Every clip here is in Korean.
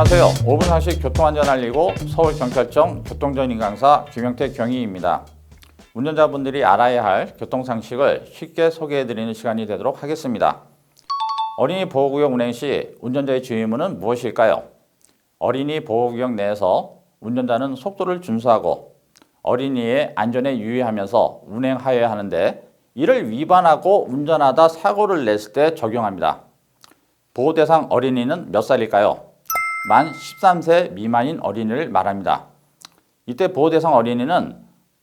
안녕하세요. 5분 상식 교통안전 알리고 서울경찰청 교통전임 강사 김영태 경위입니다. 운전자분들이 알아야 할 교통상식을 쉽게 소개해드리는 시간이 되도록 하겠습니다. 어린이 보호구역 운행 시 운전자의 주의무는 무엇일까요? 어린이 보호구역 내에서 운전자는 속도를 준수하고 어린이의 안전에 유의하면서 운행하여야 하는데 이를 위반하고 운전하다 사고를 냈을 때 적용합니다. 보호대상 어린이는 몇 살일까요? 만 13세 미만인 어린이를 말합니다. 이때 보호대상 어린이는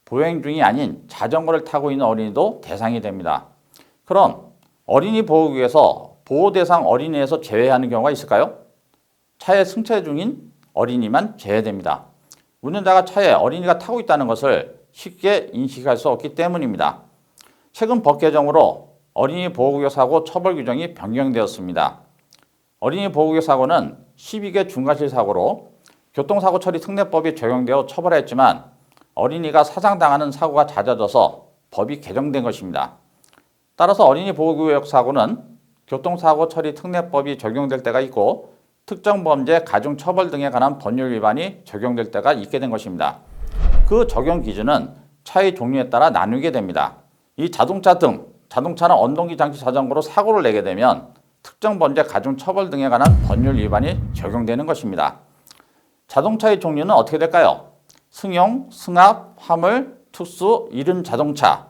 보행 중이 아닌 자전거를 타고 있는 어린이도 대상이 됩니다. 그럼 어린이 보호구역에서 보호대상 어린이에서 제외하는 경우가 있을까요? 차에 승차 중인 어린이만 제외됩니다. 운전자가 차에 어린이가 타고 있다는 것을 쉽게 인식할 수 없기 때문입니다. 최근 법 개정으로 어린이 보호구역 사고 처벌 규정이 변경되었습니다. 어린이 보호구역 사고는 12개 중과실 사고로 교통사고 처리 특례법이 적용되어 처벌했지만 어린이가 사상당하는 사고가 잦아져서 법이 개정된 것입니다. 따라서 어린이 보호구역 사고는 교통사고 처리 특례법이 적용될 때가 있고 특정 범죄, 가중처벌 등에 관한 법률 위반이 적용될 때가 있게 된 것입니다. 그 적용 기준은 차의 종류에 따라 나누게 됩니다. 이 자동차 등 자동차나 언동기 장치 자전거로 사고를 내게 되면 특정 범죄, 가중처벌 등에 관한 법률 위반이 적용되는 것입니다. 자동차의 종류는 어떻게 될까요? 승용, 승합, 화물, 특수, 이륜 자동차,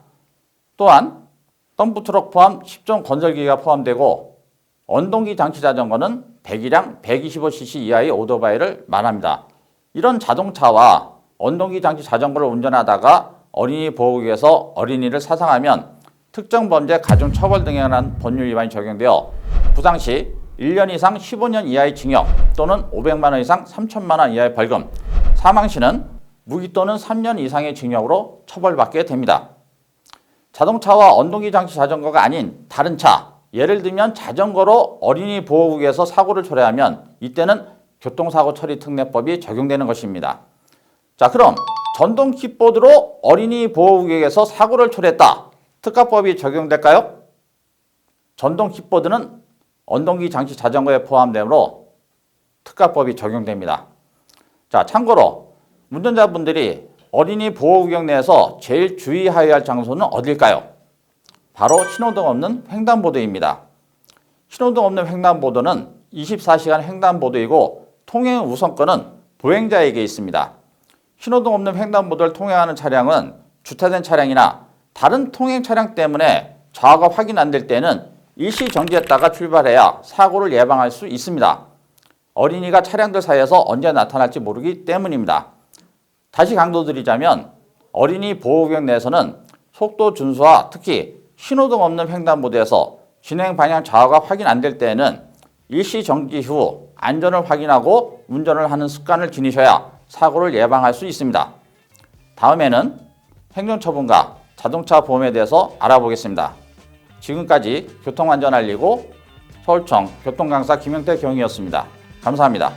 또한 덤프트럭 포함 10종 건설기가 포함되고 언동기 장치 자전거는 배기량 125cc 이하의 오토바이를 말합니다. 이런 자동차와 언동기 장치 자전거를 운전하다가 어린이 보호구역에서 어린이를 사상하면 특정 범죄, 가중처벌 등에 관한 법률 위반이 적용되어 부상 시 1년 이상 15년 이하의 징역 또는 500만 원 이상 3천만 원 이하의 벌금, 사망 시는 무기 또는 3년 이상의 징역으로 처벌받게 됩니다. 자동차와 언동기 장치 자전거가 아닌 다른 차, 예를 들면 자전거로 어린이 보호구역에서 사고를 초래하면 이때는 교통사고 처리 특례법이 적용되는 것입니다. 자, 그럼 전동 킥보드로 어린이 보호구역에서 사고를 초래했다. 특가법이 적용될까요? 전동 킥보드는 언동기 장치 자전거에 포함되므로 특가법이 적용됩니다. 자, 참고로 운전자분들이 어린이 보호구역 내에서 제일 주의해야 할 장소는 어딜까요? 바로 신호등 없는 횡단보도입니다. 신호등 없는 횡단보도는 24시간 횡단보도이고 통행 우선권은 보행자에게 있습니다. 신호등 없는 횡단보도를 통행하는 차량은 주차된 차량이나 다른 통행 차량 때문에 좌우가 확인 안 될 때는 일시 정지했다가 출발해야 사고를 예방할 수 있습니다. 어린이가 차량들 사이에서 언제 나타날지 모르기 때문입니다. 다시 강조드리자면 어린이 보호구역 내에서는 속도 준수와 특히 신호등 없는 횡단보도에서 진행 방향 좌우가 확인 안 될 때에는 일시 정지 후 안전을 확인하고 운전을 하는 습관을 지니셔야 사고를 예방할 수 있습니다. 다음에는 행정처분과 자동차 보험에 대해서 알아보겠습니다. 지금까지 교통안전 알리고 서울청 교통강사 김영태 경위였습니다. 감사합니다.